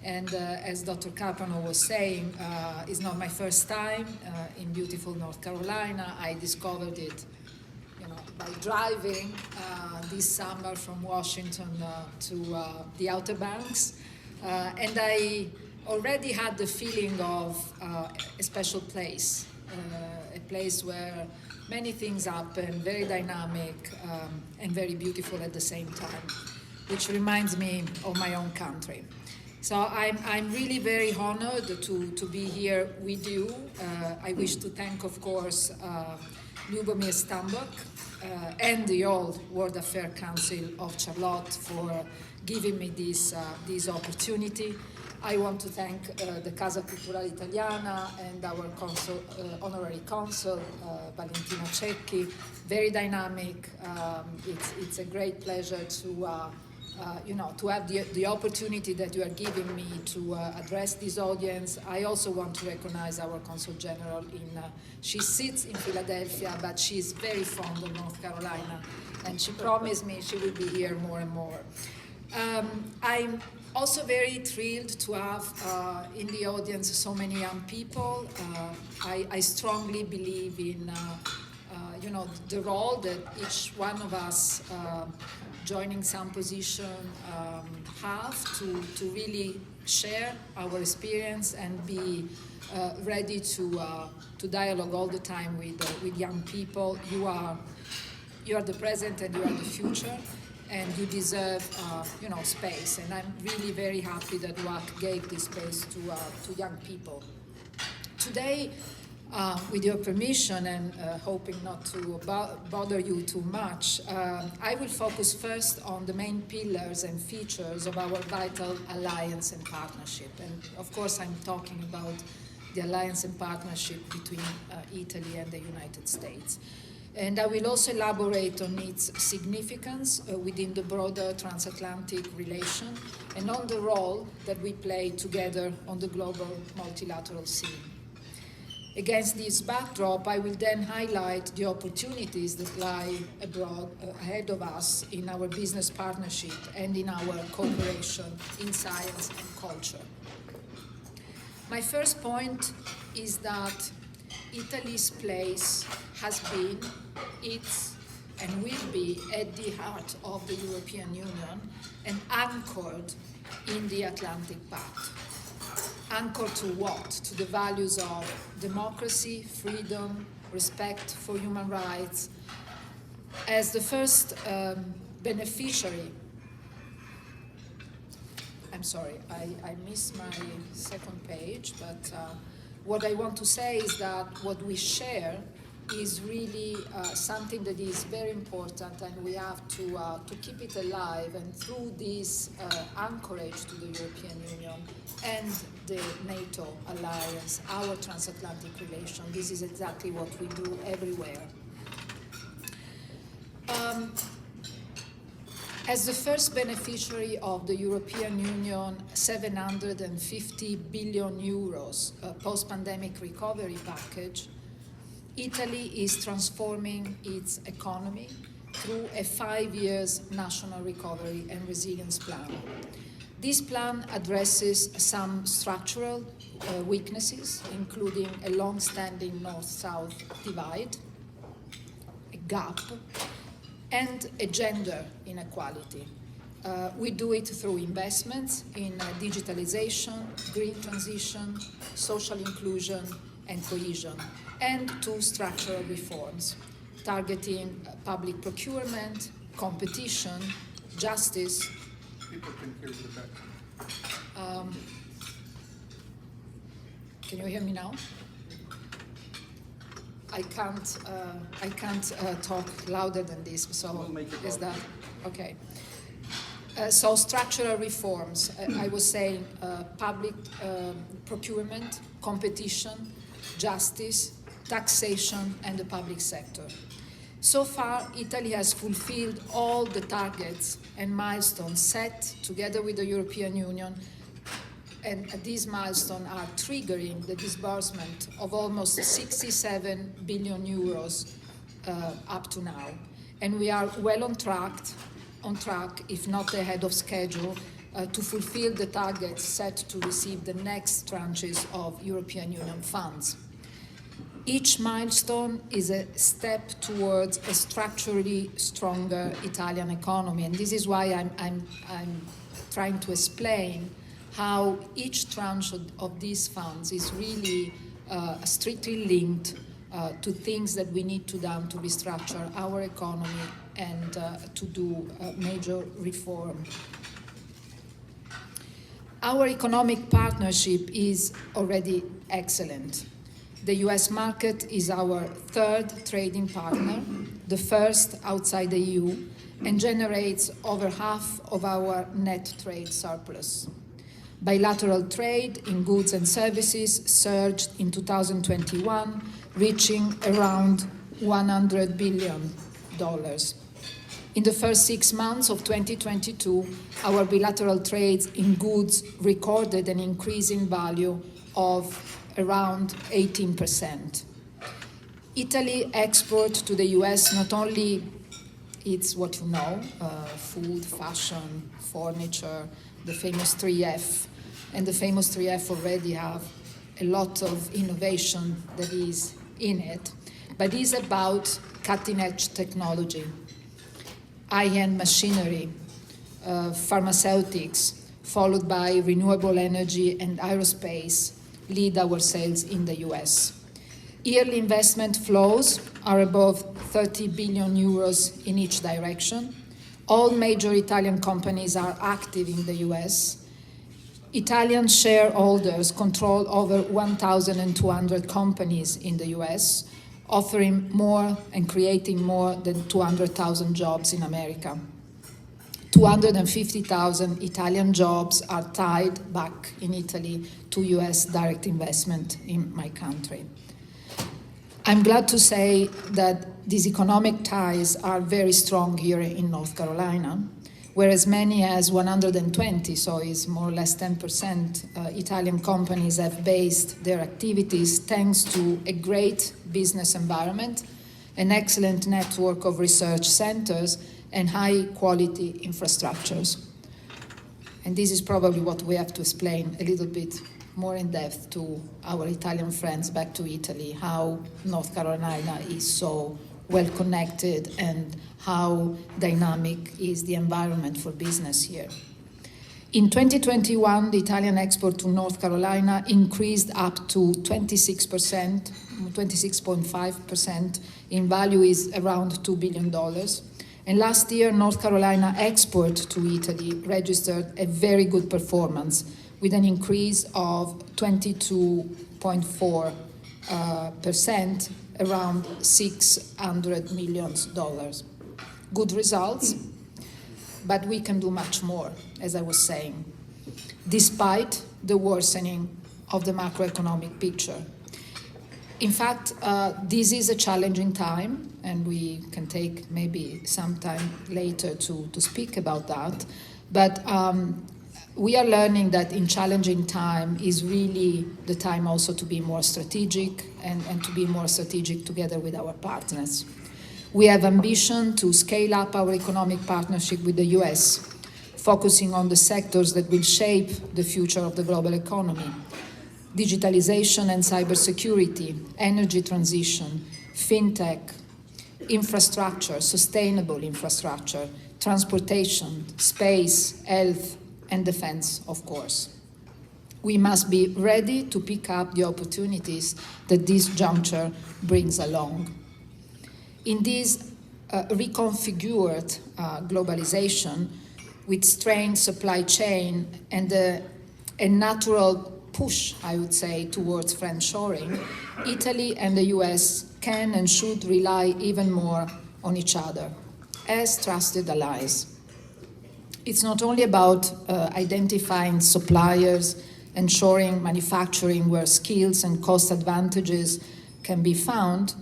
And as Dr. Carpano was saying, it's not my first time in beautiful North Carolina. I discovered it by driving this summer from Washington to the Outer Banks. And I already had the feeling of a special place, a place where many things happen, very dynamic and very beautiful at the same time, which reminds me of my own country. So I'm really very honored to be here with you. I wish to thank, of course, Lubomir Stambuk and the old World Affairs Council of Charlotte for giving me this opportunity. I want to thank the Casa Culturale Italiana and our honorary consul, Valentina Cecchi. Very dynamic. It's a great pleasure to have the opportunity that you are giving me to address this audience. I also want to recognize our Consul General she sits in Philadelphia, but she's very fond of North Carolina, and she promised me she will be here more and more. I'm also very thrilled to have in the audience so many young people. I strongly believe in the role that each one of us joining some position have to really share our experience and be ready to dialogue all the time with young people. You are the present and you are the future, and you deserve space. And I'm really very happy that WACC gave this space to young people. Today, with your permission and hoping not to bother you too much, I will focus first on the main pillars and features of our vital alliance and partnership. And of course, I'm talking about the alliance and partnership between Italy and the United States. And I will also elaborate on its significance within the broader transatlantic relation and on the role that we play together on the global multilateral scene. Against this backdrop, I will then highlight the opportunities that lie ahead of us in our business partnership and in our cooperation in science and culture. My first point is that Italy's place has been, is, and will be at the heart of the European Union and anchored in the Atlantic Pact. Anchored to what? To the values of democracy, freedom, respect for human rights. As the first beneficiary, I'm sorry, I missed my second page, but what I want to say is that what we share is really something that is very important, and we have to keep it alive. And through this anchorage to the European Union and the NATO alliance, our transatlantic relation, this is exactly what we do everywhere. As the first beneficiary of the European Union 750 billion euros post-pandemic recovery package, Italy is transforming its economy through a 5-year national recovery and resilience plan. This plan addresses some structural weaknesses, including a long-standing north-south divide, a gap, and a gender inequality. We do it through investments in digitalization, green transition, social inclusion, and cohesion, and to structural reforms, targeting public procurement, competition, justice. People can hear you better. Can you hear me now? I can't talk louder than this, so We'll make it is louder. that okay? So structural reforms, I was saying public procurement, competition, justice, taxation, and the public sector. So far, Italy has fulfilled all the targets and milestones set together with the European Union, and these milestones are triggering the disbursement of almost 67 billion euros up to now. And we are well on track, if not ahead of schedule, to fulfill the targets set to receive the next tranches of European Union funds. Each milestone is a step towards a structurally stronger Italian economy, and this is why I'm trying to explain how each tranche of these funds is really strictly linked to things that we need to do to restructure our economy and to do major reform. Our economic partnership is already excellent. The US market is our third trading partner, the first outside the EU, and generates over half of our net trade surplus. Bilateral trade in goods and services surged in 2021, reaching around $100 billion. In the first 6 months of 2022, our bilateral trades in goods recorded an increase in value of around 18%. Italy exports to the US not only it's what you know, food, fashion, furniture, the famous 3F, and the famous 3F already have a lot of innovation that is in it, but it's about cutting-edge technology, high-end machinery, pharmaceutics, followed by renewable energy and aerospace, lead our sales in the US. Yearly investment flows are above 30 billion euros in each direction. All major Italian companies are active in the US. Italian shareholders control over 1,200 companies in the US, offering more and creating more than 200,000 jobs in America. 250,000 Italian jobs are tied back in Italy to US direct investment in my country. I'm glad to say that these economic ties are very strong here in North Carolina, where as many as 120, so it's more or less 10%, Italian companies have based their activities thanks to a great business environment, an excellent network of research centers, and high-quality infrastructures. And this is probably what we have to explain a little bit more in depth to our Italian friends back to Italy, how North Carolina is so well connected and how dynamic is the environment for business here. In 2021, the Italian export to North Carolina increased up to 26%, 26.5%. In value is around $2 billion. And last year, North Carolina export to Italy registered a very good performance with an increase of 22.4%, around $600 million. Good results, but we can do much more, as I was saying, despite the worsening of the macroeconomic picture. In fact, this is a challenging time, and we can take maybe some time later to speak about that. But we are learning that in challenging time is really the time also to be more strategic and to be more strategic together with our partners. We have ambition to scale up our economic partnership with the US, focusing on the sectors that will shape the future of the global economy: digitalization and cybersecurity, energy transition, fintech, infrastructure, sustainable infrastructure, transportation, space, health, and defense, of course. We must be ready to pick up the opportunities that this juncture brings along. In this reconfigured globalization, with strained supply chain and a natural push, I would say, towards friendshoring, Italy and the US can and should rely even more on each other as trusted allies. It's not only about identifying suppliers, ensuring manufacturing where skills and cost advantages can be found,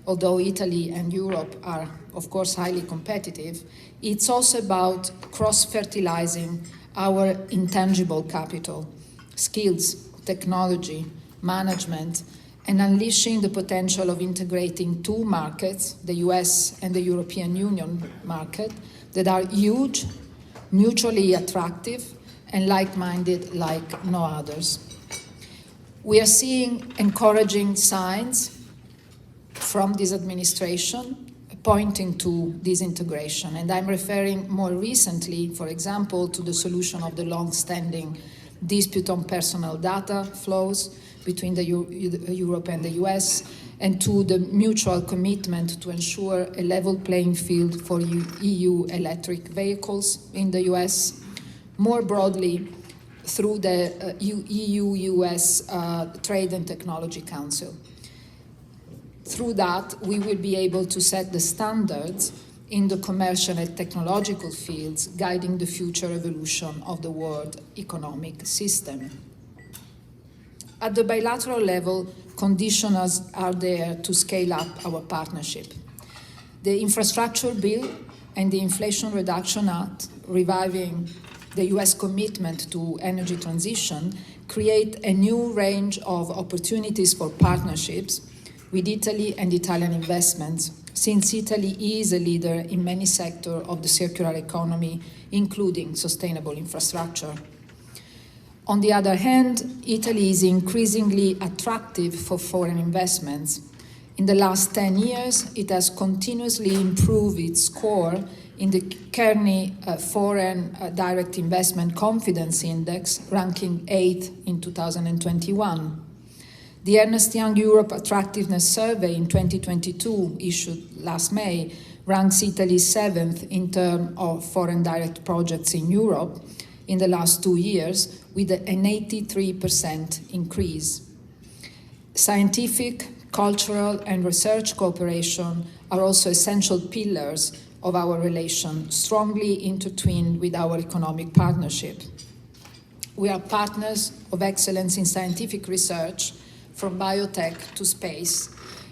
although Italy and Europe are, of course, highly competitive. It's also about cross-fertilizing our intangible capital, skills, technology, management, and unleashing the potential of integrating two markets, the US and the European Union market, that are huge, mutually attractive, and like-minded like no others. We are seeing encouraging signs from this administration pointing to this integration, and I'm referring more recently, for example, to the solution of the long-standing dispute on personal data flows between Europe and the US, and to the mutual commitment to ensure a level playing field for EU electric vehicles in the US. More broadly, through the EU-US Trade and Technology Council. Through that, we will be able to set the standards in the commercial and technological fields, guiding the future evolution of the world economic system. At the bilateral level, conditions are there to scale up our partnership. The infrastructure bill and the Inflation Reduction Act, reviving the US commitment to energy transition, create a new range of opportunities for partnerships with Italy and Italian investments, since Italy is a leader in many sectors of the circular economy, including sustainable infrastructure. On the other hand, Italy is increasingly attractive for foreign investments. In the last 10 years, it has continuously improved its score in the Kearney Foreign Direct Investment Confidence Index, ranking 8th in 2021. The Ernst Young Europe Attractiveness Survey in 2022, issued last May, ranks Italy 7th in terms of foreign direct projects in Europe in the last 2 years, with an 83% increase. Scientific, cultural, and research cooperation are also essential pillars of our relation, strongly intertwined with our economic partnership. We are partners of excellence in scientific research, from biotech to space.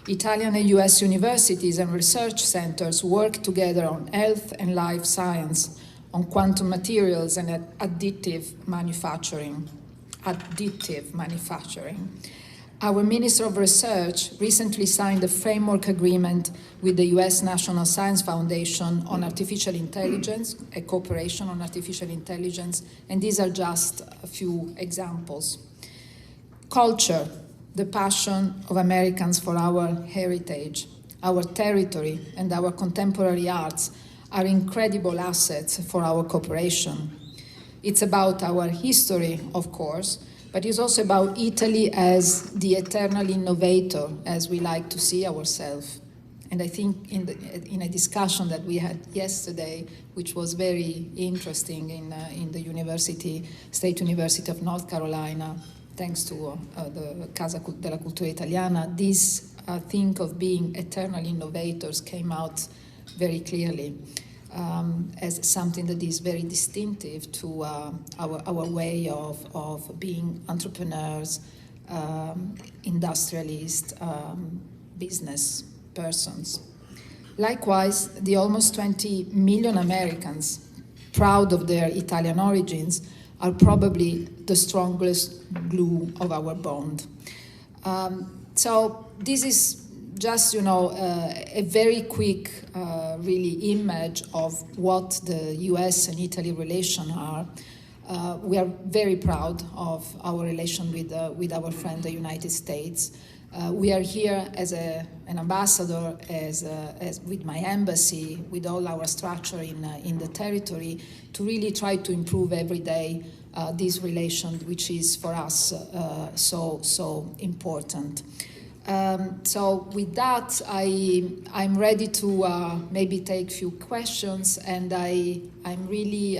Italian and US universities and research centers work together on health and life science, on quantum materials and additive manufacturing. Our Minister of Research recently signed a framework agreement with the US National Science Foundation on artificial intelligence, a cooperation on artificial intelligence, and these are just a few examples. Culture, the passion of Americans for our heritage, our territory, and our contemporary arts are incredible assets for our cooperation. It's about our history, of course, but it's also about Italy as the eternal innovator, as we like to see ourselves. And I think in a discussion that we had yesterday, which was very interesting in the State University of North Carolina, thanks to the Casa della Cultura Italiana, this thing of being eternal innovators came out very clearly as something that is very distinctive to our way of being entrepreneurs, industrialists, business persons. Likewise, the almost 20 million Americans proud of their Italian origins are probably the strongest glue of our bond. So this is just, a very quick, really image of what the US and Italy relation are. We are very proud of our relation with our friend, the United States. We are here as an ambassador, as with my embassy, with all our structure in the territory, to really try to improve every day this relation, which is for us so important. So with that, I'm ready to maybe take a few questions, and I really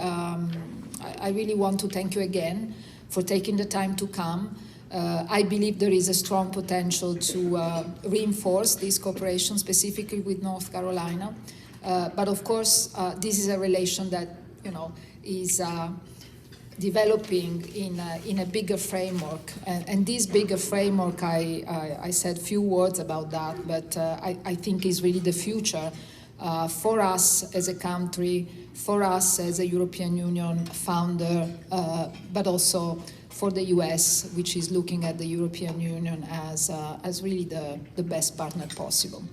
want to thank you again for taking the time to come. I believe there is a strong potential to reinforce this cooperation, specifically with North Carolina. But of course, this is a relation that is developing in a bigger framework. And this bigger framework, I said few words about that, but I think is really the future for us as a country, for us as a European Union founder, but also for the US, which is looking at the European Union as really the best partner possible.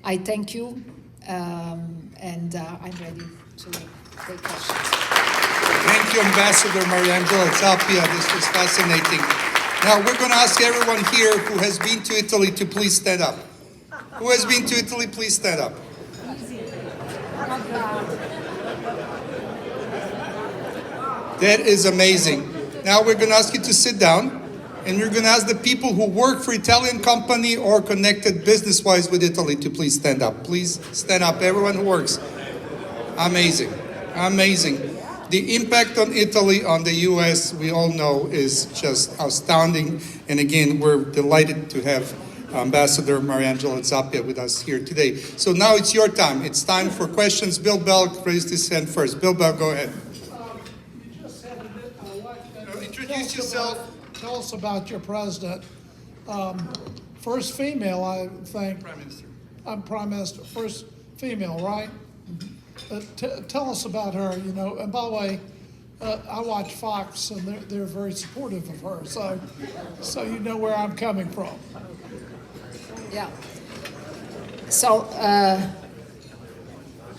I thank you, and I'm ready to take questions. Thank you, Ambassador Mariangela Zappia. This was fascinating. Now, we're going to ask everyone here who has been to Italy to please stand up. Who has been to Italy, please stand up. That is amazing. Now we're going to ask you to sit down, and we're going to ask the people who work for Italian company or connected business-wise with Italy to please stand up. Please stand up, everyone who works. Amazing, amazing. The impact on Italy, on the US, we all know is just astounding. And again, we're delighted to have Ambassador Mariangela Zappia with us here today. So now it's your time. It's time for questions. Bill Bell raised his hand first. Bill Bell, go ahead. You just said Introduce yourself. Tell us about your president. First female, I think. Prime Minister. I'm Prime Minister. First female, right? Tell us about her, you know. And by the way, I watch Fox, and they're very supportive of her. So you know where I'm coming from. Yeah. So,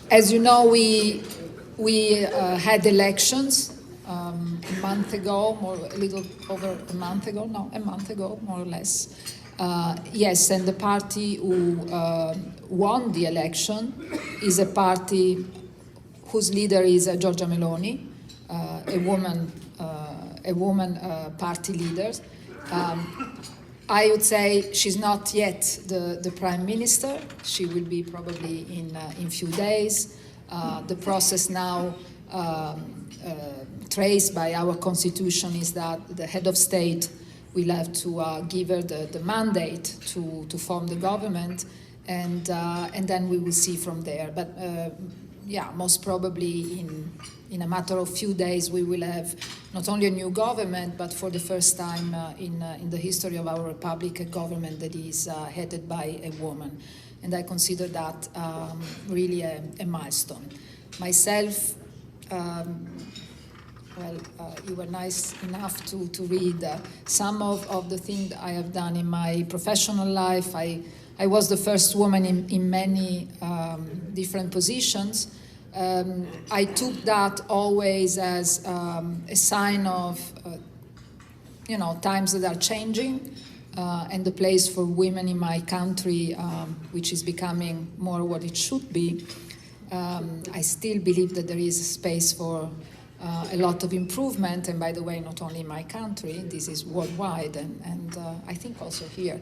as you know, we had elections a month ago, a little over a month ago, more or less. Yes, and the party who won the election is a party whose leader is Giorgia Meloni, a woman party leader. I would say she's not yet the prime minister. She will be probably in few days. The process now traced by our constitution is that the head of state will have to give her the mandate to form the government, and then we will see from there. But yeah, most probably in a matter of few days we will have not only a new government, but for the first time in the history of our republic, a government that is headed by a woman. And I consider that really a milestone. Myself, you were nice enough to read some of the things I have done in my professional life. I was the first woman in many different positions. I took that always as a sign of, times that are changing, and the place for women in my country, which is becoming more what it should be. I still believe that there is space for a lot of improvement, and by the way, not only in my country, this is worldwide, and I think also here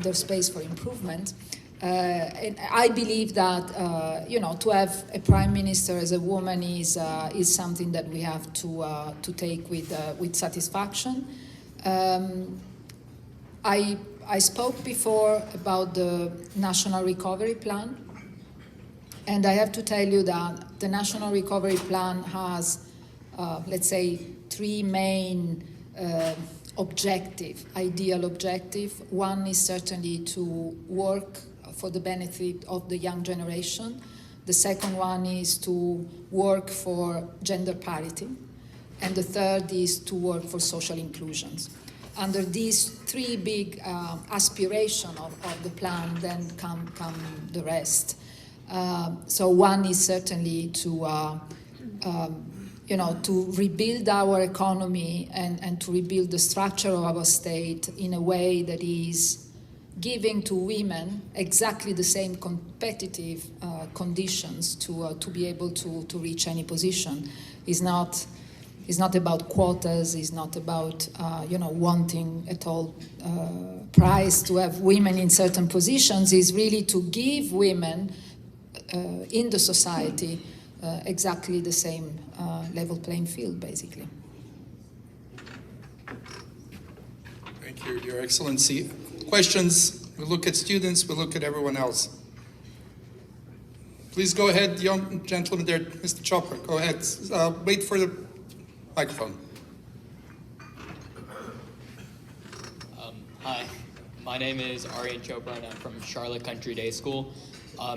there's space for improvement. And I believe that to have a prime minister as a woman is something that we have to take with satisfaction. I spoke before about the National Recovery Plan, and I have to tell you that the National Recovery Plan has let's say, three main ideal objective. One is certainly to work for the benefit of the young generation. The second one is to work for gender parity. And the third is to work for social inclusions. Under these three big aspirations of the plan, then come the rest. So one is certainly to rebuild our economy and to rebuild the structure of our state in a way that is giving to women exactly the same competitive conditions to be able to reach any position. It's not about quotas. It's not about wanting at all price to have women in certain positions. It's really to give women in the society exactly the same level playing field, basically. Thank you, Your Excellency. Questions? We look at students, we look at everyone else. Please go ahead, young gentleman there, Mr. Chopra. Go ahead. Wait for the microphone. Hi, my name is Aryan Chopra, and I'm from Charlotte Country Day School.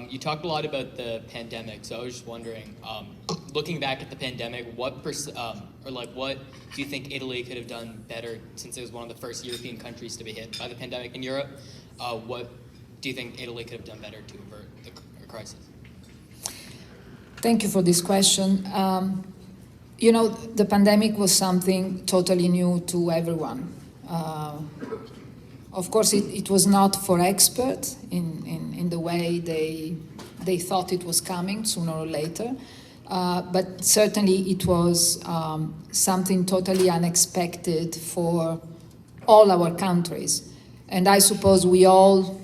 You talked a lot about the pandemic, so I was just wondering, looking back at the pandemic, what do you think Italy could have done better, since it was one of the first European countries to be hit by the pandemic in Europe? What do you think Italy could have done better to avert the crisis? Thank you for this question. You know, the pandemic was something totally new to everyone. Of course, it was not for experts in the way they thought it was coming sooner or later, but certainly it was something totally unexpected for all our countries. And I suppose we all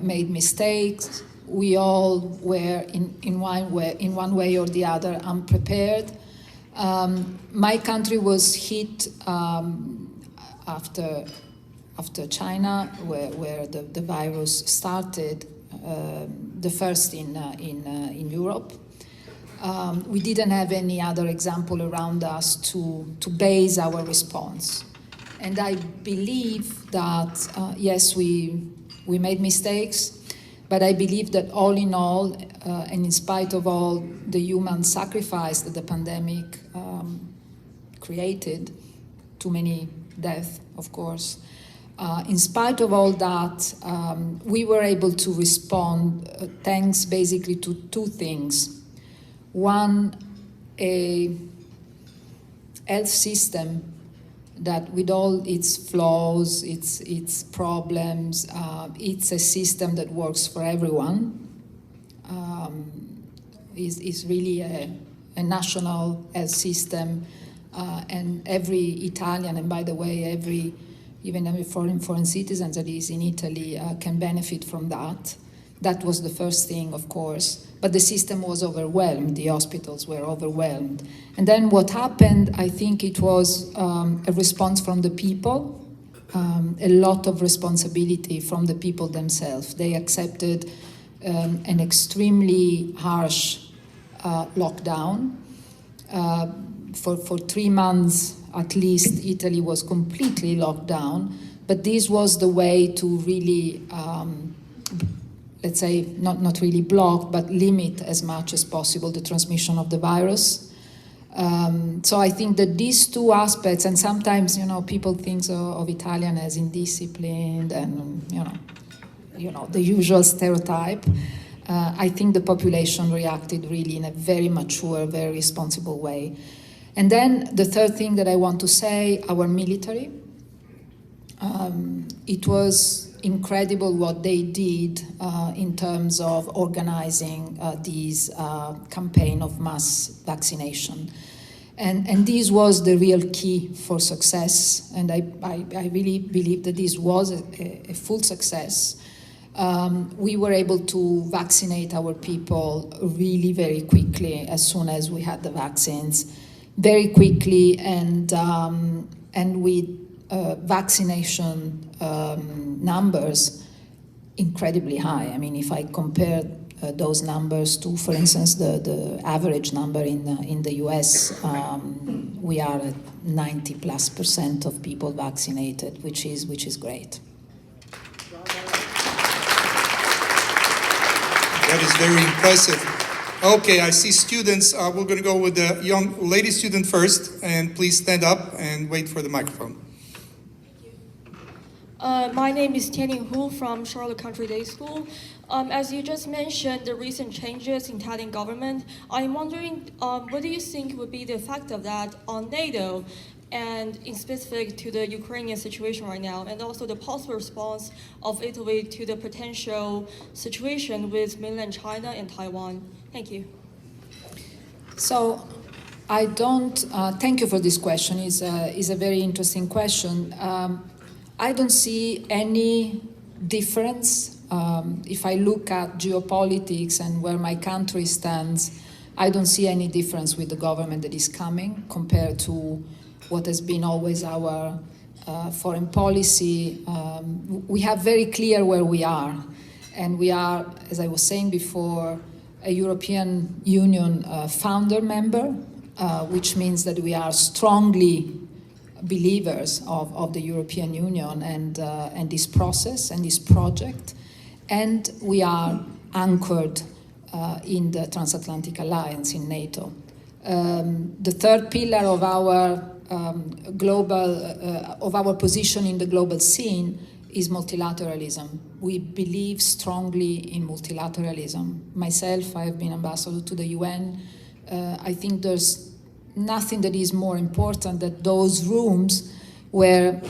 made mistakes. We all were in one way or the other unprepared. My country was hit after China, where the virus started, the first in Europe. We didn't have any other example around us to base our response. And I believe that, yes, we made mistakes, but I believe that all in all, and in spite of all the human sacrifice that the pandemic created, too many deaths, of course, in spite of all that, we were able to respond thanks basically to two things. One, a health system that with all its flaws, its problems, it's a system that works for everyone. Is really a national health system, and every Italian, and by the way, even every foreign citizen that is in Italy can benefit from that. That was the first thing, of course. But the system was overwhelmed. The hospitals were overwhelmed. And then what happened, I think it was a response from the people, a lot of responsibility from the people themselves. They accepted an extremely harsh lockdown. For 3 months, at least, Italy was completely locked down. But this was the way to really let's say, not really block, but limit as much as possible the transmission of the virus. So I think that these two aspects, and sometimes, people think of Italian as indisciplined and, the usual stereotype. I think the population reacted really in a very mature, very responsible way. And then the third thing that I want to say, our military. It was incredible what they did in terms of organizing this campaign of mass vaccination. And this was the real key for success, and I really believe that this was a full success. We were able to vaccinate our people really very quickly as soon as we had the vaccines, very quickly, and with vaccination numbers incredibly high. I mean, if I compare those numbers to, for instance, the average number in the US, we are at 90+% of people vaccinated, which is great. That is very impressive. Okay, I see students. We're going to go with the young lady student first, and please stand up and wait for the microphone. My name is Tianning Hu from Charlotte Country Day School. As you just mentioned, the recent changes in Italian government, I'm wondering what do you think would be the effect of that on NATO and in specific to the Ukrainian situation right now, and also the possible response of Italy to the potential situation with mainland China and Taiwan? Thank you. So I don't, thank you for this question. It's a very interesting question. I don't see any difference. If I look at geopolitics and where my country stands, I don't see any difference with the government that is coming compared to what has been always our foreign policy. We have very clear where we are. And we are, as I was saying before, a European Union founder member, which means that we are strongly believers of the European Union and this process and this project, and we are anchored in the transatlantic alliance in NATO. The third pillar of our of our position in the global scene is multilateralism. We believe strongly in multilateralism. Myself, I have been ambassador to the UN. I think there's nothing that is more important than those rooms where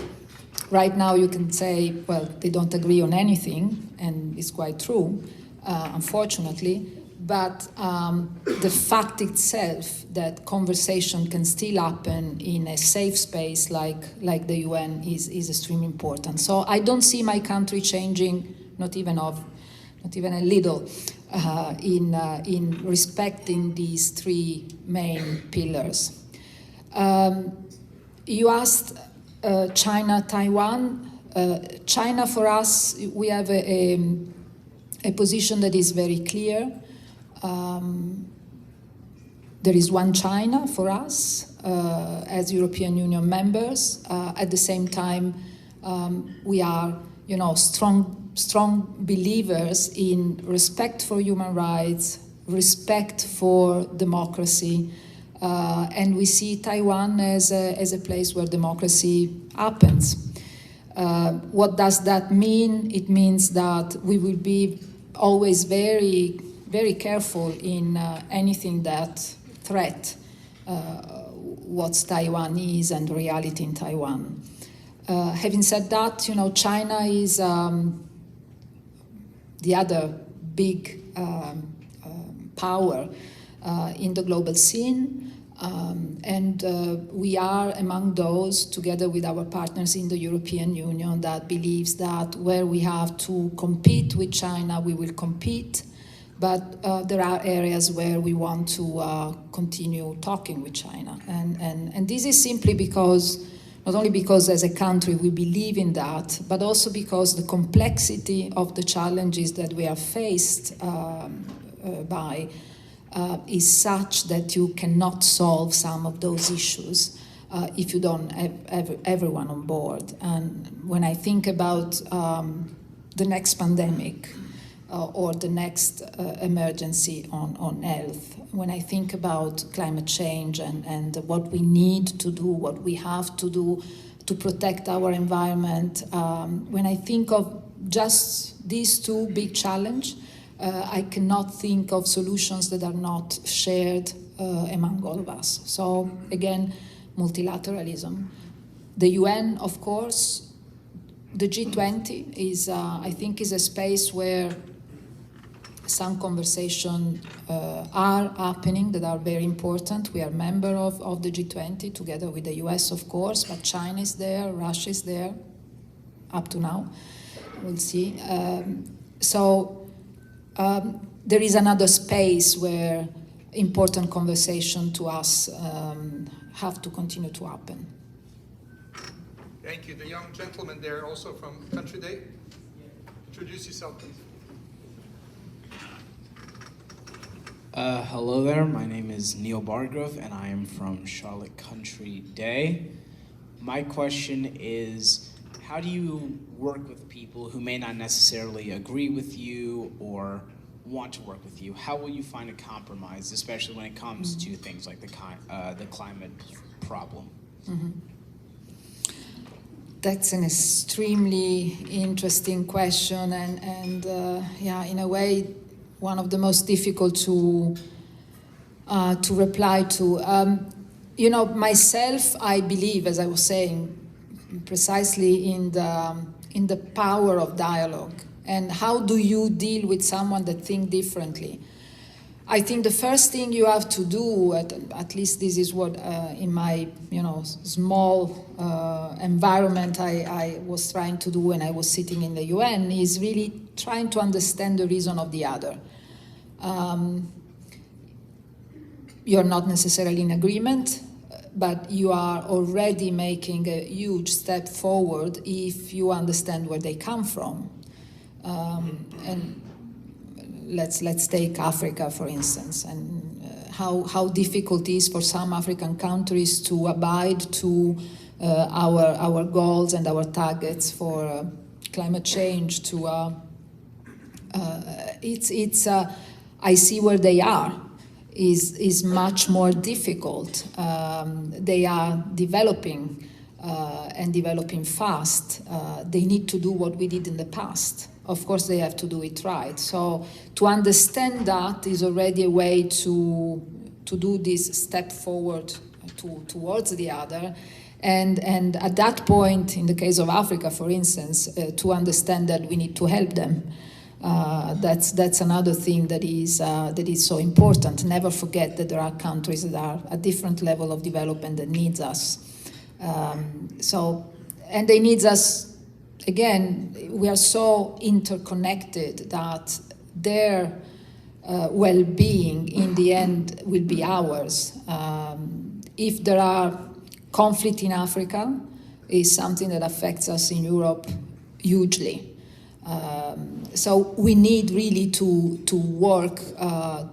right now you can say, well, they don't agree on anything, and it's quite true, unfortunately, but the fact itself that conversation can still happen in a safe space like the UN is extremely important. So I don't see my country changing, not even a little, in respecting these three main pillars. You asked China, Taiwan. China, for us, we have a position that is very clear. There is one China for us as European Union members. At the same time, we are, strong believers in respect for human rights, respect for democracy, and we see Taiwan as a place where democracy happens. What does that mean? It means that we will be always very, very careful in anything that threat what Taiwan is and reality in Taiwan. Having said that, China is the other big power in the global scene, and we are among those, together with our partners in the European Union, that believes that where we have to compete with China, we will compete, but there are areas where we want to continue talking with China. And this is simply because, not only because as a country we believe in that, but also because the complexity of the challenges that we are faced by is such that you cannot solve some of those issues if you don't have everyone on board. And when I think about the next pandemic or the next emergency on health, when I think about climate change and what we need to do, what we have to do to protect our environment, when I think of just these two big challenges, I cannot think of solutions that are not shared among all of us. So again, multilateralism. The UN, of course, the G20 is, I think, is a space where some conversations are happening that are very important. We are a member of the G20 together with the US, of course, but China is there, Russia is there, up to now. We'll see. There is another space where important conversation to us have to continue to happen. Thank you. The young gentleman there, also from Country Day. Introduce yourself, please. Hello there, my name is Neil Bargrove and I am from Charlotte Country Day. My question is, how do you work with people who may not necessarily agree with you or want to work with you? How will you find a compromise, especially when it comes to things like the climate problem? Mm-hmm. That's an extremely interesting question, and yeah, in a way, one of the most difficult to reply to. Myself, I believe, as I was saying, precisely in the power of dialogue. And how do you deal with someone that thinks differently? I think the first thing you have to do, at least this is what in my small environment I was trying to do when I was sitting in the UN, is really trying to understand the reason of the other. You're not necessarily in agreement, but you are already making a huge step forward if you understand where they come from. And let's take Africa, for instance, and how difficult it is for some African countries to abide to our goals and our targets for climate change. I see where they are is much more difficult. They are developing and developing fast. They need to do what we did in the past. Of course, they have to do it right. So to understand that is already a way to do this step forward towards the other. And at that point, in the case of Africa, for instance, to understand that we need to help them. That's another thing that is so important. Never forget that there are countries that are at different level of development that needs us. And they need us. Again, we are so interconnected that their well-being in the end will be ours. If there are conflict in Africa, is something that affects us in Europe hugely. So we need really to work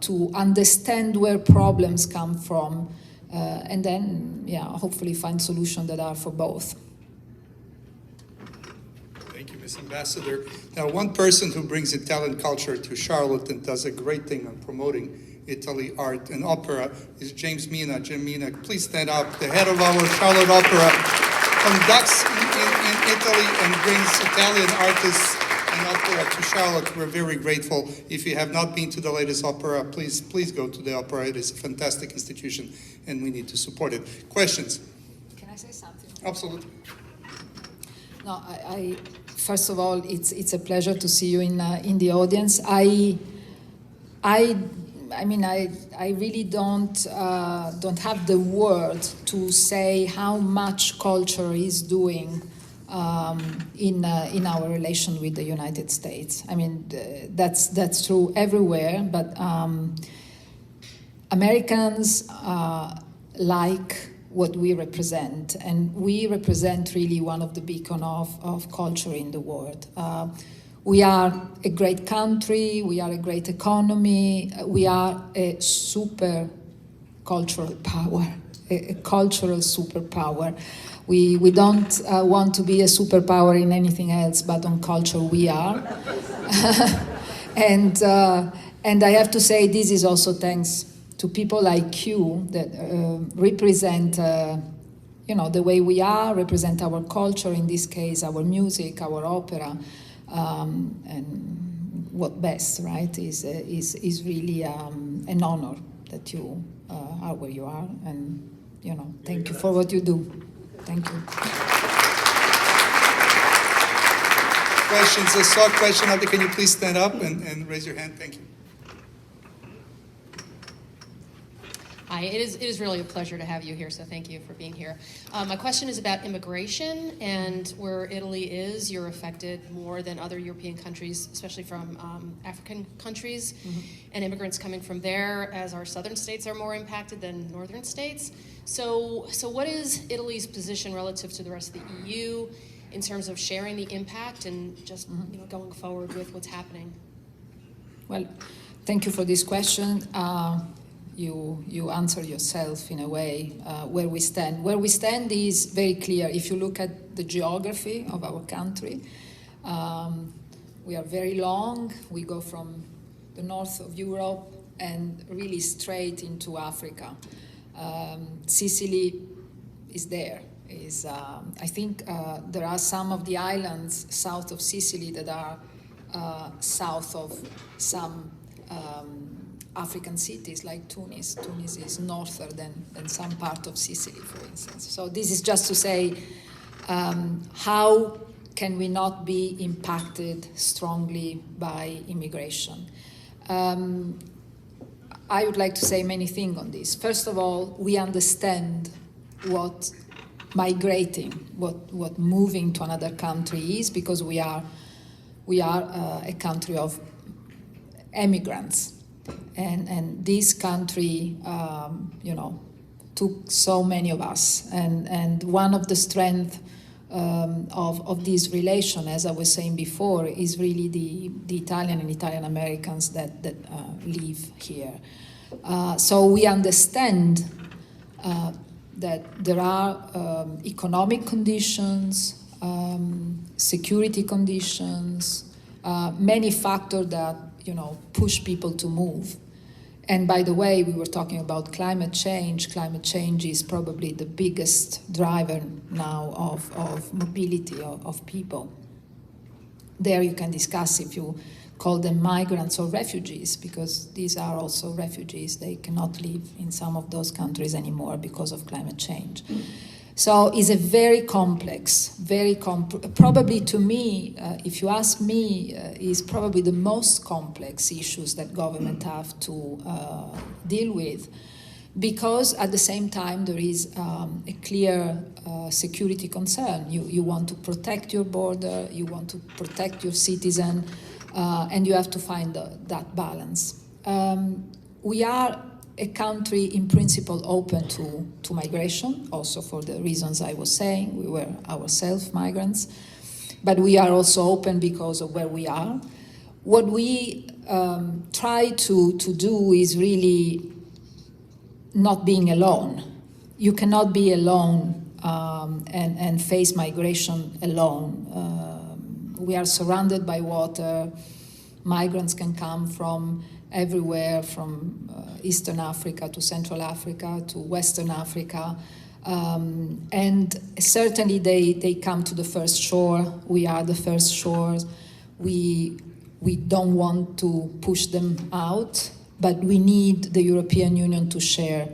to understand where problems come from, and then, hopefully find solutions that are for both. Thank you, Ms. Ambassador. Now, one person who brings Italian culture to Charlotte and does a great thing on promoting Italy art and opera is James Mina. Jim Mina, please stand up. The head of our Charlotte Opera conducts in Italy and brings Italian artists and opera to Charlotte. We're very grateful. If you have not been to the latest opera, please go to the opera. It is a fantastic institution and we need to support it. Questions? Can I say something? Absolutely. No, I first of all, it's a pleasure to see you in the audience. I really don't have the word to say how much culture is doing in our relation with the United States. I mean, that's true everywhere, but Americans like what we represent, and we represent really one of the beacon of culture in the world. We are a great country, we are a great economy, we are a super cultural power, a cultural superpower. We don't want to be a superpower in anything else, but on culture we are. And I have to say this is also thanks to people like you that represent, the way we are, represent our culture, in this case, our music, our opera, and what best, right, is really an honor that you are where you are, and, thank you for what you do. Thank you. Questions? I saw a question out there. Can you please stand up and raise your hand? Thank you. Hi, it is really a pleasure to have you here, so thank you for being here. My question is about immigration, and where Italy is, you're affected more than other European countries, especially from African countries, and immigrants coming from there, as our southern states are more impacted than northern states. So what is Italy's position relative to the rest of the EU in terms of sharing the impact and just going forward with what's happening? Well, thank you for this question. You answer yourself in a way where we stand. Where we stand is very clear. If you look at the geography of our country, we are very long. We go from the north of Europe and really straight into Africa. Sicily is there. I think there are some of the islands south of Sicily that are south of some African cities like Tunis. Tunis is norther than some part of Sicily, for instance. So this is just to say how can we not be impacted strongly by immigration? I would like to say many things on this. First of all, we understand what migrating, what moving to another country is, because we are a country of emigrants. And this country, took so many of us. And one of the strengths of this relation, as I was saying before, is really the Italian and Italian Americans that live here. So we understand that there are economic conditions, security conditions, many factors that push people to move. And by the way, we were talking about climate change. Climate change is probably the biggest driver now of mobility of people. There you can discuss if you call them migrants or refugees, because these are also refugees. They cannot live in some of those countries anymore because of climate change. So it's a very complex, probably to me, if you ask me, is probably the most complex issues that government have to deal with, because at the same time there is a clear security concern. You want to protect your border, you want to protect your citizen, and you have to find that balance. We are a country in principle open to migration, also for the reasons I was saying. We were ourselves migrants, but we are also open because of where we are. What we try to do is really not being alone. You cannot be alone and face migration alone. We are surrounded by water. Migrants can come from everywhere, from Eastern Africa to Central Africa to Western Africa. And certainly they come to the first shore. We are the first shore. We don't want to push them out, but we need the European Union to share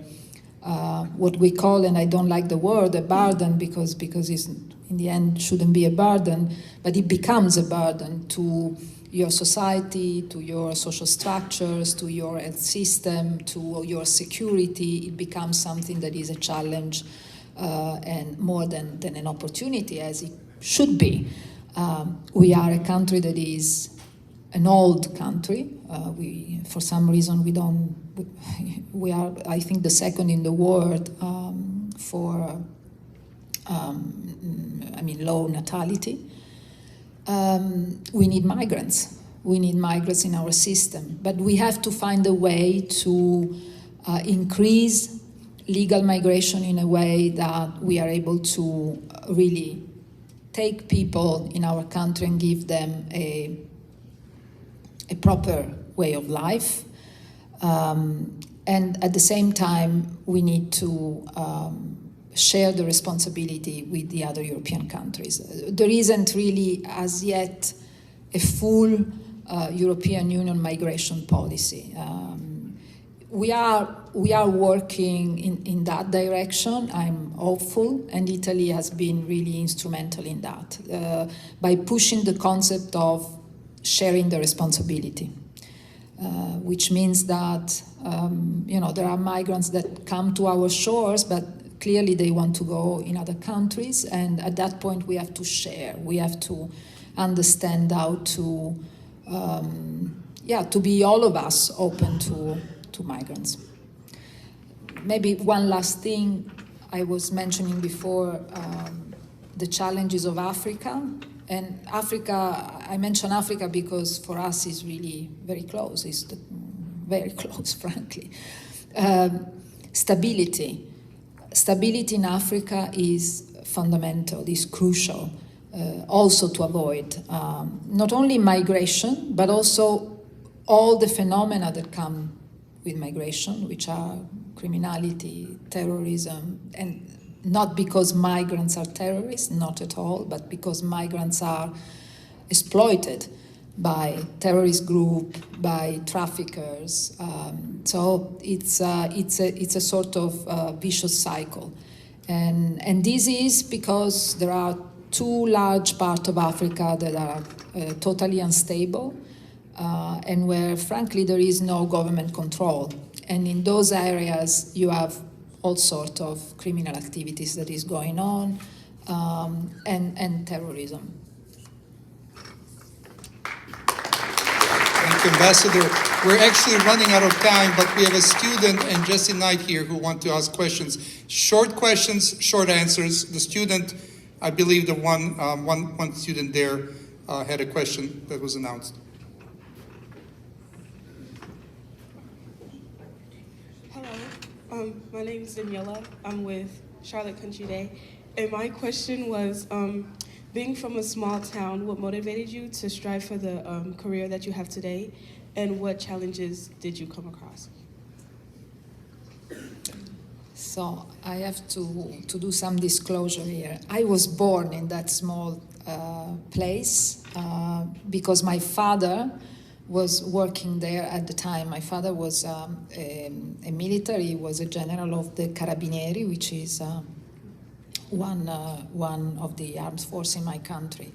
what we call, and I don't like the word, a burden, because it's, in the end, shouldn't be a burden, but it becomes a burden to your society, to your social structures, to your health system, to your security. It becomes something that is a challenge and more than an opportunity, as it should be. We are a country that is an old country. For some reason, we are, I think, the second in the world for, low natality. We need migrants. We need migrants in our system. But we have to find a way to increase legal migration in a way that we are able to really take people in our country and give them a proper way of life. And at the same time, we need to share the responsibility with the other European countries. There isn't really, as yet, a full European Union migration policy. We are working in that direction. I'm hopeful, and Italy has been really instrumental in that, by pushing the concept of sharing the responsibility, which means that there are migrants that come to our shores, but clearly they want to go in other countries, and at that point we have to share. We have to understand how to be all of us open to migrants. Maybe one last thing I was mentioning before, the challenges of Africa. And Africa, I mention Africa because for us it's really very close. It's very close, frankly. Stability in Africa is fundamental, is crucial, also to avoid not only migration, but also all the phenomena that come with migration, which are criminality, terrorism, and not because migrants are terrorists, not at all, but because migrants are exploited by terrorist group, by traffickers. So it's a sort of vicious cycle, and this is because there are two large parts of Africa that are totally unstable, and where, frankly, there is no government control. And in those areas, you have all sorts of criminal activities that is going on, and terrorism. Thank you, Ambassador. We're actually running out of time, but we have a student and Jesse Knight here who want to ask questions. Short questions, short answers. The student, I believe the one student there had a question that was announced. My name is Daniela. I'm with Charlotte Country Day. And my question was, being from a small town, what motivated you to strive for the career that you have today? And what challenges did you come across? So I have to do some disclosure here. I was born in that small place because my father was working there at the time. My father was a military, he was a general of the Carabinieri, which is one of the armed forces in my country.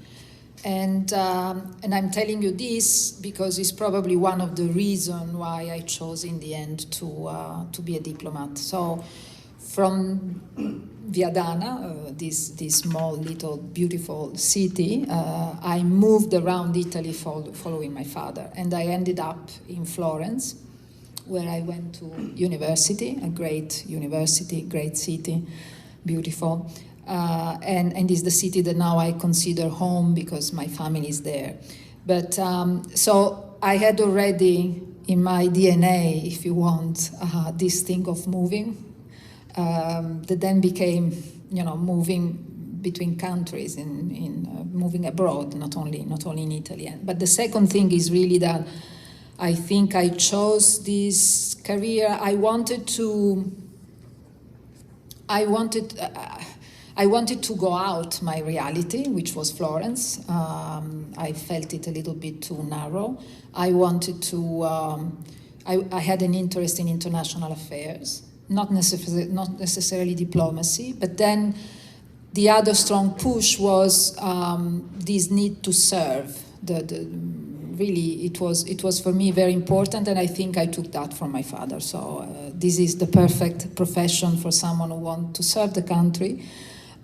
And I'm telling you this because it's probably one of the reasons why I chose in the end to be a diplomat. So from Viadana, this small little beautiful city, I moved around Italy following my father, and I ended up in Florence, where I went to university, a great university, great city, beautiful. And is the city that now I consider home because my family is there. But so I had already in my DNA, if you want, this thing of moving that then became, moving between countries, in moving abroad, not only in Italy. But the second thing is really that I think I chose this career. I wanted to go out my reality, which was Florence. I felt it a little bit too narrow. I wanted to. I had an interest in international affairs, not necessarily diplomacy. But then, the other strong push was this need to serve. Really, it was for me very important, and I think I took that from my father. So this is the perfect profession for someone who wants to serve the country.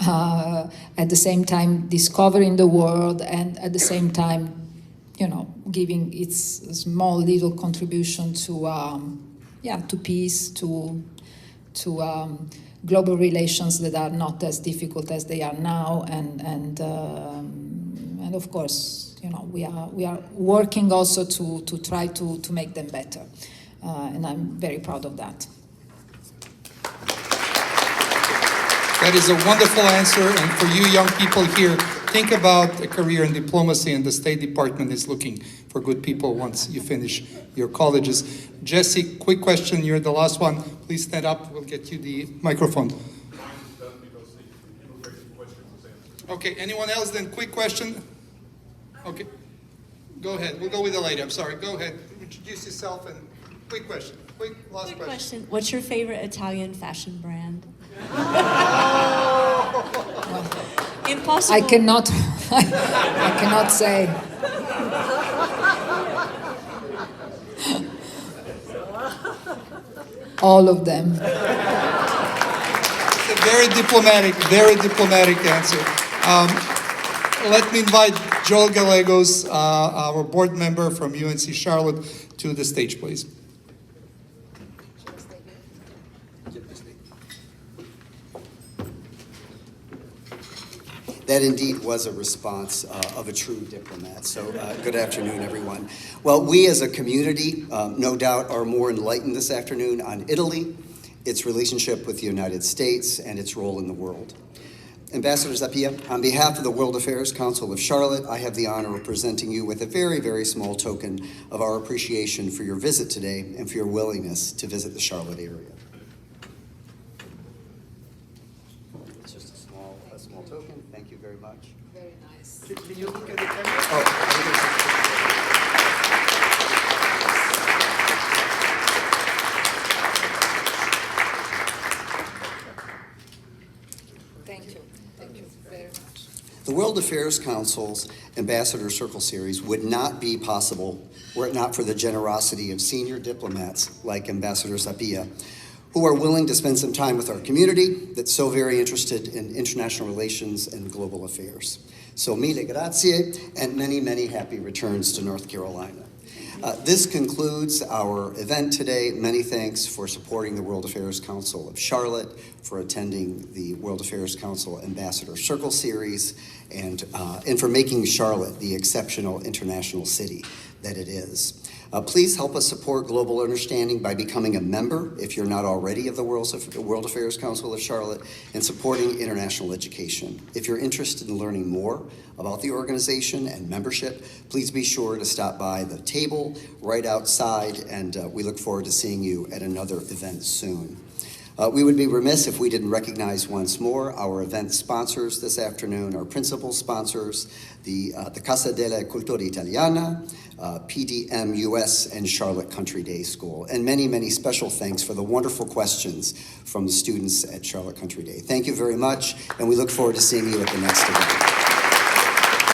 At the same time discovering the world, and at the same time, giving its small little contribution to peace, to global relations that are not as difficult as they are now, and of course, we are working also to try to make them better, and I'm very proud of that. That is a wonderful answer, and for you young people here, think about a career in diplomacy, and the State Department is looking for good people once you finish your colleges. Jesse, quick question, you're the last one. Please stand up, we'll get you the microphone. Okay, anyone else then? Quick question? Okay, go ahead, we'll go with the lady, I'm sorry, go ahead, introduce yourself and quick question, last question. What's your favorite Italian fashion brand? Impossible. I cannot say. All of them. It's a very diplomatic answer. Let me invite Joel Gallegos, our board member from UNC Charlotte, to the stage, please. That indeed was a response of a true diplomat. So good afternoon, everyone. Well, we as a community, no doubt, are more enlightened this afternoon on Italy, its relationship with the United States, and its role in the world. Ambassador Zappia, on behalf of the World Affairs Council of Charlotte, I have the honor of presenting you with a very, very small token of our appreciation for your visit today and for your willingness to visit the Charlotte area. It's just a small token. Thank you very much. Very nice. Can you look at the camera? Thank you very much. The World Affairs Council's Ambassador Circle Series would not be possible were it not for the generosity of senior diplomats like Ambassador Zappia, who are willing to spend some time with our community that's so very interested in international relations and global affairs. So mille grazie, and many, many happy returns to North Carolina. This concludes our event today. Many thanks for supporting the World Affairs Council of Charlotte, for attending the World Affairs Council Ambassador Circle Series, and for making Charlotte the exceptional international city that it is. Please help us support global understanding by becoming a member, if you're not already, of the World Affairs Council of Charlotte, and supporting international education. If you're interested in learning more about the organization and membership, please be sure to stop by the table right outside, and we look forward to seeing you at another event soon. We would be remiss if we didn't recognize once more our event sponsors this afternoon, our principal sponsors, the Casa della Cultura Italiana, PDM US, and Charlotte Country Day School. And many, many special thanks for the wonderful questions from the students at Charlotte Country Day. Thank you very much, and we look forward to seeing you at the next event.